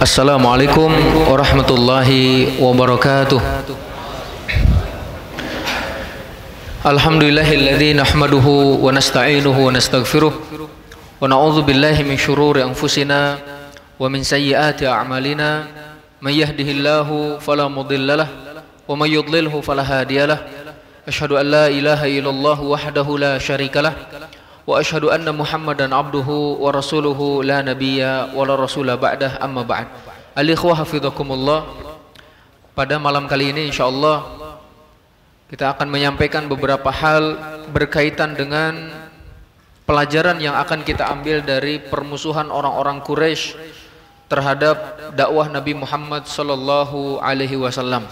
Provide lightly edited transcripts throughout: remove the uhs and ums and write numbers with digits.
Assalamualaikum warahmatullahi wabarakatuh. Alhamdulillahilladzi nahmaduhu wa nasta'inuhu wa nastaghfiruh wa na'udzu billahi min syururi anfusina wa min sayyiati a'malina may yahdihillahu fala mudhillalah wa may yudlilhu fala hadiyalah. Asyhadu an la ilaha illallah wahdahu la syarikalah wa asyhadu anna Muhammadan abduhu wa rasuluhu la nabiyya wa la rasula ba'dah, amma ba'd. Al-ikhwah hafizakumullah. Pada malam kali ini insyaallah kita akan menyampaikan beberapa hal berkaitan dengan pelajaran yang akan kita ambil dari permusuhan orang-orang Quraisy terhadap dakwah Nabi Muhammad sallallahu alaihi wasallam.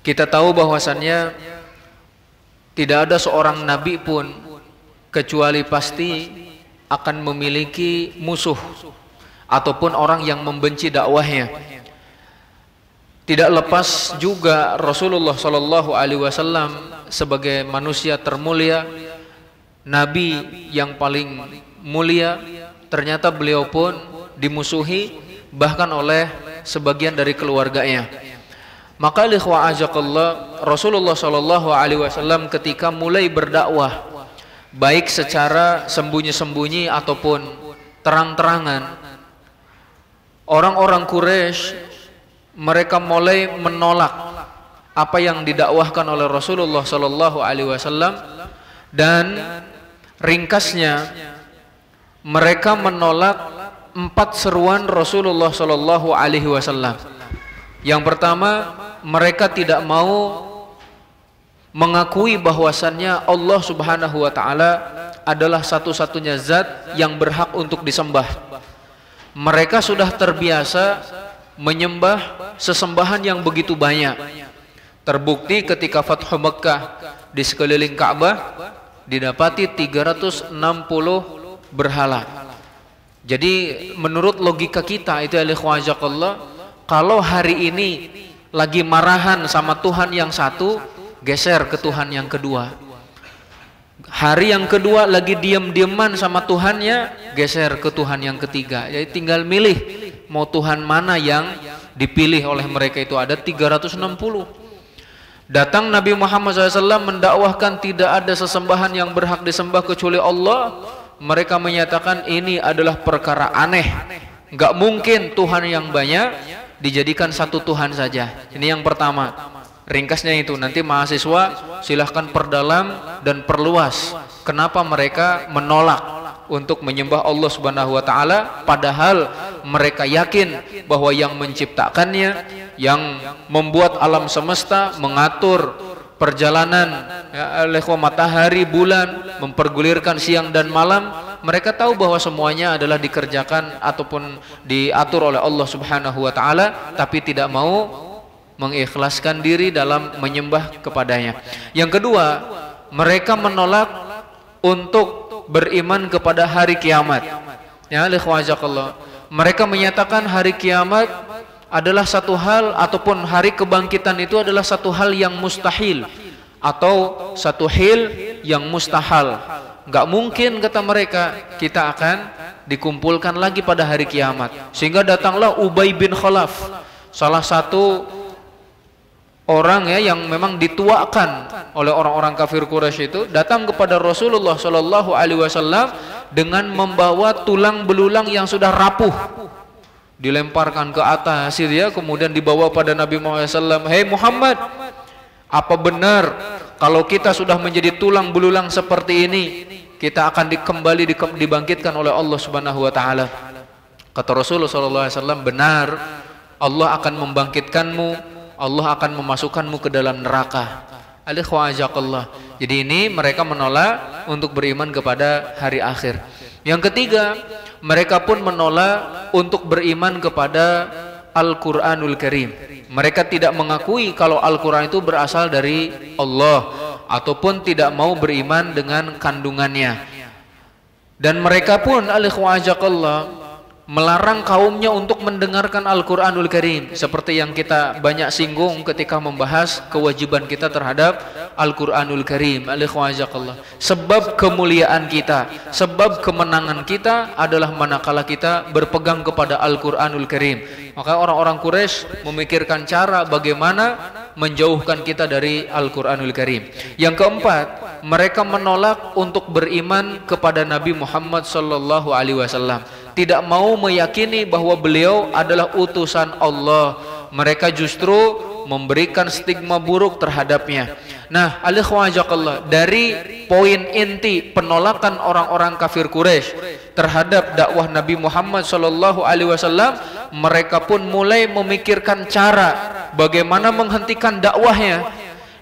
Kita tahu bahwasannya tidak ada seorang nabi pun kecuali pasti akan memiliki musuh ataupun orang yang membenci dakwahnya. Tidak lepas juga Rasulullah Shallallahu Alaihi Wasallam sebagai manusia termulia, nabi yang paling mulia, ternyata beliau pun dimusuhi bahkan oleh sebagian dari keluarganya. Maka ikhwa azakallah, Rasulullah Shallallahu Alaihi Wasallam ketika mulai berdakwah, baik secara sembunyi-sembunyi ataupun terang-terangan, orang-orang Quraisy mereka mulai menolak apa yang didakwahkan oleh Rasulullah Sallallahu Alaihi Wasallam, dan ringkasnya mereka menolak 4 seruan Rasulullah Sallallahu Alaihi Wasallam. Yang pertama, mereka tidak mau mengakui bahwasannya Allah Subhanahu wa taala adalah satu-satunya zat yang berhak untuk disembah. Mereka sudah terbiasa menyembah sesembahan yang begitu banyak. Terbukti ketika Fathu Makkah, di sekeliling Ka'bah didapati 360 berhala. Jadi menurut logika kita itu alikhwajakallah, kalau hari ini lagi marahan sama Tuhan yang satu, geser ke Tuhan yang kedua. Hari yang kedua lagi diam-diaman sama Tuhannya, geser ke Tuhan yang ketiga. Jadi tinggal milih mau Tuhan mana yang dipilih oleh mereka. Itu ada 360. Datang Nabi Muhammad SAW mendakwahkan tidak ada sesembahan yang berhak disembah kecuali Allah. Mereka menyatakan ini adalah perkara aneh, nggak mungkin Tuhan yang banyak dijadikan satu Tuhan saja. Ini yang pertama. Ringkasnya itu, nanti mahasiswa silahkan perdalam dan perluas kenapa mereka menolak untuk menyembah Allah Subhanahu wa taala, padahal mereka yakin bahwa yang menciptakannya, yang membuat alam semesta, mengatur perjalanan matahari, bulan, mempergulirkan siang dan malam, mereka tahu bahwa semuanya adalah dikerjakan ataupun diatur oleh Allah Subhanahu wa taala, tapi tidak mau mengikhlaskan diri dalam menyembah kepadanya. Yang kedua, mereka menolak untuk beriman kepada hari kiamat. Ya, ikhwajakallah. Mereka menyatakan hari kiamat adalah satu hal, ataupun hari kebangkitan itu adalah satu hal yang mustahil, atau satu hal yang mustahil. Nggak mungkin, kata mereka, kita akan dikumpulkan lagi pada hari kiamat. Sehingga datanglah Ubay bin Khalaf, salah satu orang yang memang dituakan oleh orang-orang kafir Quraisy itu, datang kepada Rasulullah Shallallahu Alaihi Wasallam dengan membawa tulang belulang yang sudah rapuh, dilemparkan ke atas, kemudian dibawa pada Nabi Muhammad SAW. Hei Muhammad, apa benar kalau kita sudah menjadi tulang belulang seperti ini, kita akan dibangkitkan oleh Allah Subhanahu Wa Taala? Kata Rasulullah SAW, benar, Allah akan membangkitkanmu, Allah akan memasukkanmu ke dalam neraka. Alikhwajakallah. Jadi ini mereka menolak untuk beriman kepada hari akhir. Yang ketiga, mereka pun menolak untuk beriman kepada Al-Quranul Karim. Mereka tidak mengakui kalau Al-Quran itu berasal dari Allah, ataupun tidak mau beriman dengan kandungannya. Dan mereka pun alikhwajakallah melarang kaumnya untuk mendengarkan Al-Quranul Karim, seperti yang kita banyak singgung ketika membahas kewajiban kita terhadap Al-Quranul Karim. Sebab kemuliaan kita, sebab kemenangan kita adalah manakala kita berpegang kepada Al-Quranul Karim. Maka orang-orang Quraisy memikirkan cara bagaimana menjauhkan kita dari Al-Quranul Karim. Yang keempat, mereka menolak untuk beriman kepada Nabi Muhammad sallallahu alaihi wasallam. Tidak mau meyakini bahwa beliau adalah utusan Allah. Mereka justru memberikan stigma buruk terhadapnya. Nah, dari poin inti penolakan orang-orang kafir Quraisy terhadap dakwah Nabi Muhammad sallallahu alaihi wasallam, mereka pun mulai memikirkan cara bagaimana menghentikan dakwahnya.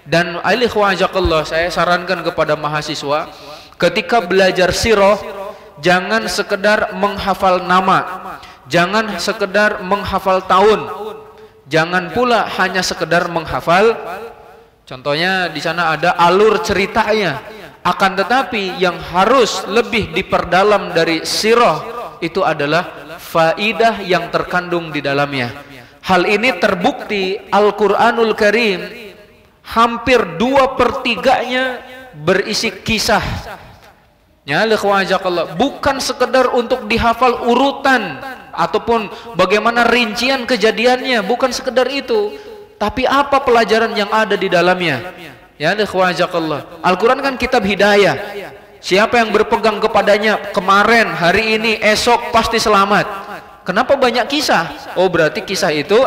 Dan saya sarankan kepada mahasiswa, ketika belajar sirah, jangan sekedar menghafal nama, jangan sekedar menghafal tahun, jangan pula hanya sekedar menghafal. Contohnya di sana ada alur ceritanya. Akan tetapi yang harus lebih diperdalam dari sirah itu adalah faidah yang terkandung di dalamnya. Hal ini terbukti Al-Quranul Karim hampir 2/3-nya berisi kisah. Ya, bukan sekedar untuk dihafal urutan ataupun bagaimana rincian kejadiannya, bukan sekedar itu, tapi apa pelajaran yang ada di dalamnya. Ya, Al-Quran kan kitab hidayah. Siapa yang berpegang kepadanya kemarin, hari ini, esok pasti selamat. Kenapa banyak kisah? Oh, berarti kisah itu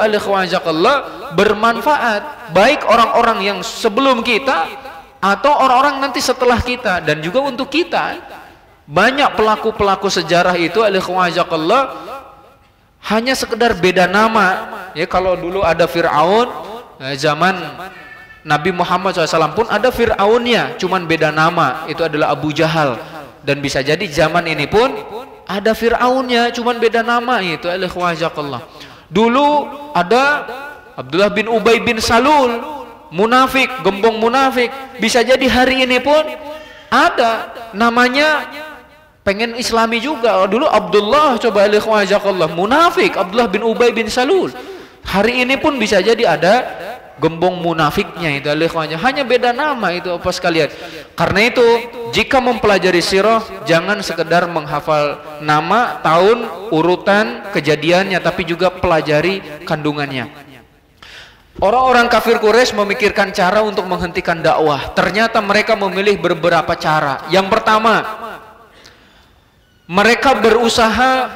bermanfaat baik orang-orang yang sebelum kita atau orang-orang nanti setelah kita, dan juga untuk kita. Banyak pelaku-pelaku sejarah itu hanya sekedar beda nama. Ya, kalau dulu ada Fir'aun, zaman Nabi Muhammad SAW pun ada Fir'aunnya, cuman beda nama, itu adalah Abu Jahal. Dan bisa jadi zaman ini pun ada Fir'aunnya, cuman beda nama, itu dulu ada Abdullah bin Ubay bin Salul, munafik, gembong munafik. Bisa jadi hari ini pun ada namanya pengen islami juga. Dulu Abdullah, coba munafik, Abdullah bin Ubay bin Salul. Hari ini pun bisa jadi ada gembong munafiknya, itu hanya beda nama, itu apa sekalian. Karena itu jika mempelajari sirah, jangan sekedar menghafal nama, tahun, urutan kejadiannya, tapi juga pelajari kandungannya. Orang-orang kafir Quraisy memikirkan cara untuk menghentikan dakwah. Ternyata mereka memilih beberapa cara. Yang pertama, mereka berusaha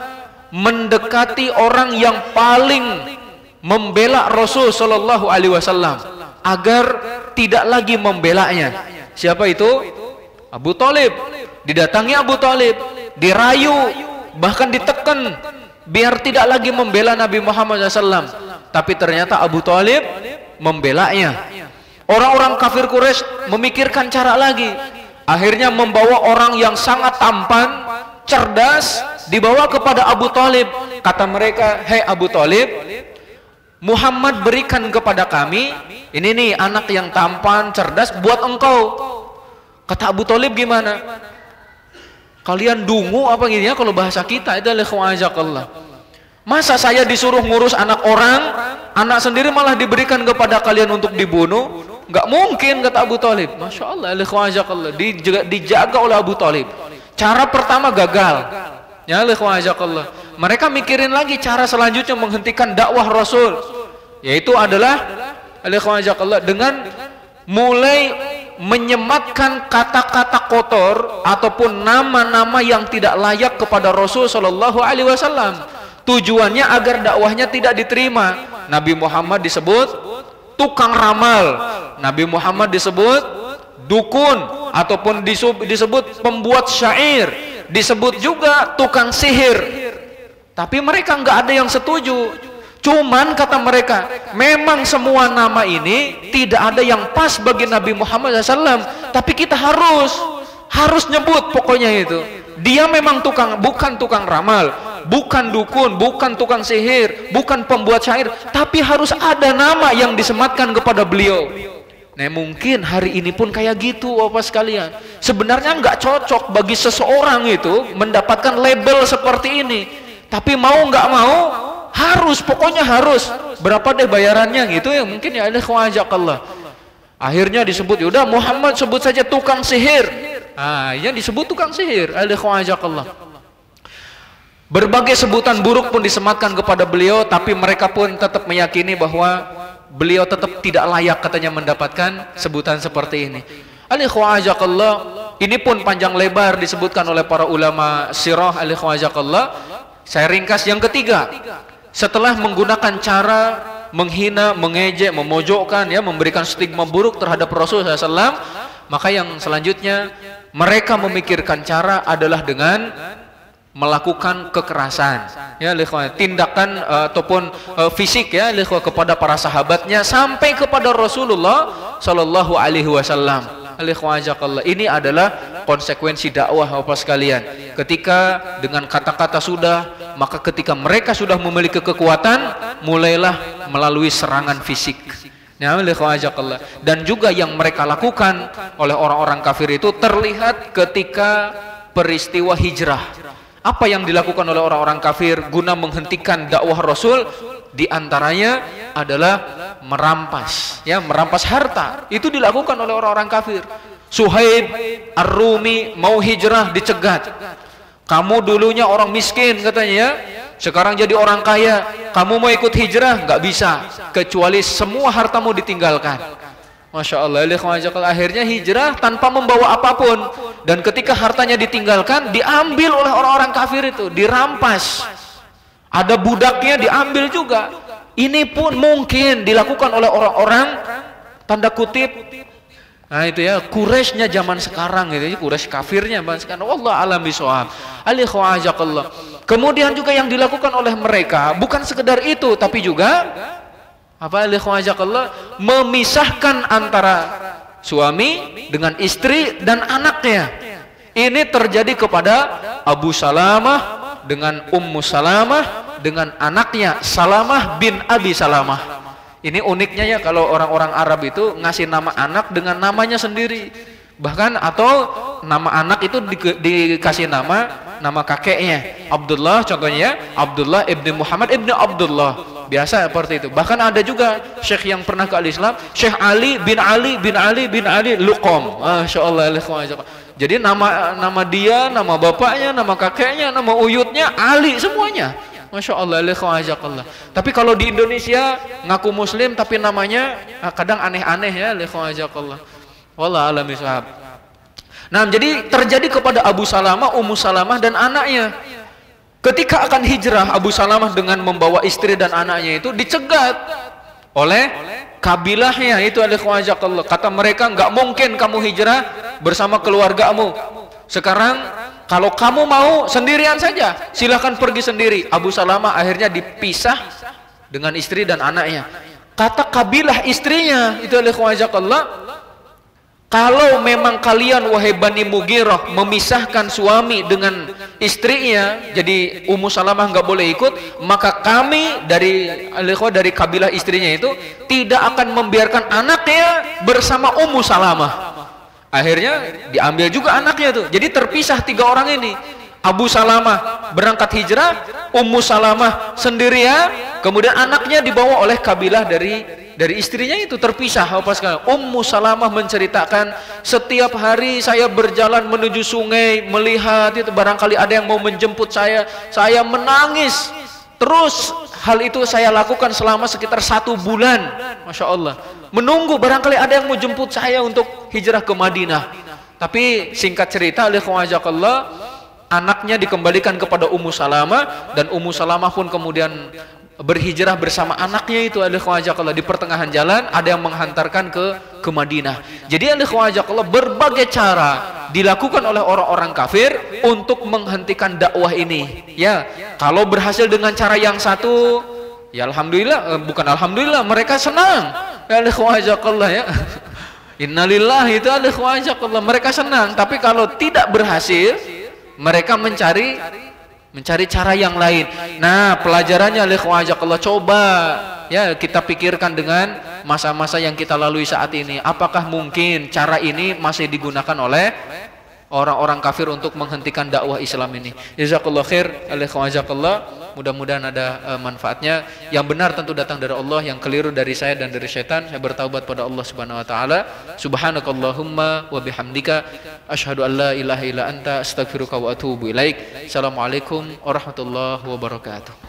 mendekati orang yang paling membela Rasul sallallahu alaihi wasallam agar tidak lagi membelanya. Siapa itu? Abu Thalib. Didatangi Abu Thalib, dirayu, bahkan ditekan biar tidak lagi membela Nabi Muhammad SAW. Tapi ternyata Abu Thalib membelanya. Orang-orang kafir Quraisy memikirkan cara lagi. Akhirnya membawa orang yang sangat tampan, cerdas, dibawa kepada Abu Thalib. Kata mereka, "Hei Abu Thalib, Muhammad berikan kepada kami ini nih anak yang tampan, cerdas buat engkau." Kata Abu Thalib, "Gimana? Kalian dungu apa gini ya?" Kalau bahasa kita itu Allah. Masa saya disuruh ngurus anak orang, anak sendiri malah diberikan kepada kalian untuk dibunuh? Nggak mungkin, kata Abu Thalib. Masya Allah, dijaga oleh Abu Thalib. Cara pertama gagal. Ya, mereka mikirin lagi cara selanjutnya menghentikan dakwah Rasul, yaitu adalah dengan mulai menyematkan kata-kata kotor ataupun nama-nama yang tidak layak kepada Rasul Shallallahu Alaihi Wasallam. Tujuannya agar dakwahnya tidak diterima. Nabi Muhammad disebut tukang ramal, Nabi Muhammad disebut dukun ataupun disebut pembuat syair, disebut juga tukang sihir. Tapi mereka nggak ada yang setuju. Cuman kata mereka, memang semua nama ini tidak ada yang pas bagi Nabi Muhammad SAW. Tapi kita harus nyebut pokoknya itu. Dia memang bukan tukang ramal, bukan dukun, bukan tukang sihir, bukan pembuat syair, tapi harus ada nama yang disematkan kepada beliau. Nah, mungkin hari ini pun kayak gitu, Bapak sekalian. Sebenarnya nggak cocok bagi seseorang itu mendapatkan label seperti ini. Tapi mau nggak mau, harus, pokoknya harus. Berapa deh bayarannya gitu ya, mungkin ya ada Allah. Akhirnya disebut, yaudah Muhammad sebut saja tukang sihir. Yang disebut tukang sihir. Berbagai sebutan buruk pun disematkan kepada beliau, tapi mereka pun tetap meyakini bahwa beliau tetap tidak layak katanya mendapatkan sebutan seperti ini. Ini pun panjang lebar disebutkan oleh para ulama sirah. Saya ringkas yang ketiga. Setelah menggunakan cara menghina, mengejek, memojokkan, memberikan stigma buruk terhadap Rasulullah SAW, maka yang selanjutnya mereka memikirkan cara adalah dengan melakukan kekerasan, tindakan ataupun fisik kepada para sahabatnya sampai kepada Rasulullah Shallallahu Alaihi Wasallam. Ini adalah konsekuensi dakwah Bapak sekalian. Ketika dengan kata-kata sudah, maka ketika mereka sudah memiliki kekuatan, mulailah melalui serangan fisik. Dan juga yang mereka lakukan oleh orang-orang kafir itu terlihat ketika peristiwa hijrah. Apa yang dilakukan oleh orang-orang kafir guna menghentikan dakwah Rasul? Di antaranya adalah merampas harta. Itu dilakukan oleh orang-orang kafir. Suhaib Ar-Rumi mau hijrah, dicegat. Kamu dulunya orang miskin katanya, sekarang jadi orang kaya. Kamu mau ikut hijrah? Nggak bisa, kecuali semua hartamu ditinggalkan. Masya Allah. Akhirnya hijrah tanpa membawa apapun, dan ketika hartanya ditinggalkan, diambil oleh orang-orang kafir itu, dirampas. Ada budaknya diambil juga. Ini pun mungkin dilakukan oleh orang-orang tanda kutip, Quraisynya zaman sekarang Quraisy kafirnya zaman sekarang. Wallahu a'lam bishawab. Kemudian juga yang dilakukan oleh mereka bukan sekedar itu, tapi juga memisahkan antara suami dengan istri dan anaknya. Ini terjadi kepada Abu Salamah dengan Ummu Salamah dengan anaknya Salamah bin Abi Salamah. Ini uniknya kalau orang-orang Arab itu ngasih nama anak dengan namanya sendiri. Bahkan atau nama anak itu dikasih nama kakeknya. Abdullah contohnya, Abdullah ibni Muhammad ibni Abdullah. Biasa seperti itu. Bahkan ada juga syekh yang pernah ke al-Islam, Syekh Ali bin Ali bin Ali bin Ali Luqom. Masya Allah. Jadi nama dia, nama bapaknya, nama kakeknya, nama uyutnya Ali semuanya. Masya Allah. Tapi kalau di Indonesia ngaku muslim tapi namanya kadang aneh-aneh Wallah alam bishawab. Jadi terjadi kepada Abu Salamah, Ummu Salamah dan anaknya. Ketika akan hijrah, Abu Salamah dengan membawa istri dan anaknya itu dicegat oleh kabilahnya itu. Kata mereka, nggak mungkin kamu hijrah bersama keluargamu. Sekarang kalau kamu mau sendirian saja, silahkan pergi sendiri. Abu Salamah akhirnya dipisah dengan istri dan anaknya. Kata kabilah istrinya itu kalau memang kalian wahai Bani Mughirah memisahkan suami dengan istrinya, jadi Ummu Salamah nggak boleh ikut, maka kami dari kabilah istrinya itu tidak akan membiarkan anaknya bersama Ummu Salamah. Akhirnya diambil juga anaknya tuh. Jadi terpisah tiga orang ini. Abu Salamah berangkat hijrah, Ummu Salamah sendirian, kemudian anaknya dibawa oleh kabilah dari istrinya itu, terpisah. Ummu Salamah menceritakan, setiap hari saya berjalan menuju sungai melihat itu barangkali ada yang mau menjemput saya menangis. Terus hal itu saya lakukan selama sekitar 1 bulan. Masya Allah. Menunggu barangkali ada yang mau jemput saya untuk hijrah ke Madinah. Tapi singkat cerita, anaknya dikembalikan kepada Ummu Salamah, dan Ummu Salamah pun kemudian berhijrah bersama anaknya itu. Di pertengahan jalan ada yang menghantarkan ke Madinah. Jadi berbagai cara dilakukan oleh orang-orang kafir untuk menghentikan dakwah ini. Kalau berhasil dengan cara yang satu, ya alhamdulillah, bukan alhamdulillah, mereka senang. Innalillahi itu mereka senang. Tapi kalau tidak berhasil, mereka mencari cara yang lain. Nah, pelajarannya coba kita pikirkan dengan masa-masa yang kita lalui saat ini. Apakah mungkin cara ini masih digunakan oleh orang-orang kafir untuk menghentikan dakwah Islam ini? Jazakallahu khair. Mudah-mudahan ada manfaatnya. Yang benar tentu datang dari Allah, yang keliru dari saya dan dari syaitan. Saya bertaubat pada Allah Subhanahu wa taala. Subhanakallahumma wa bihamdika asyhadu an la ilaha illa anta astaghfiruka wa atubu ilaik. Assalamualaikum warahmatullahi wabarakatuh.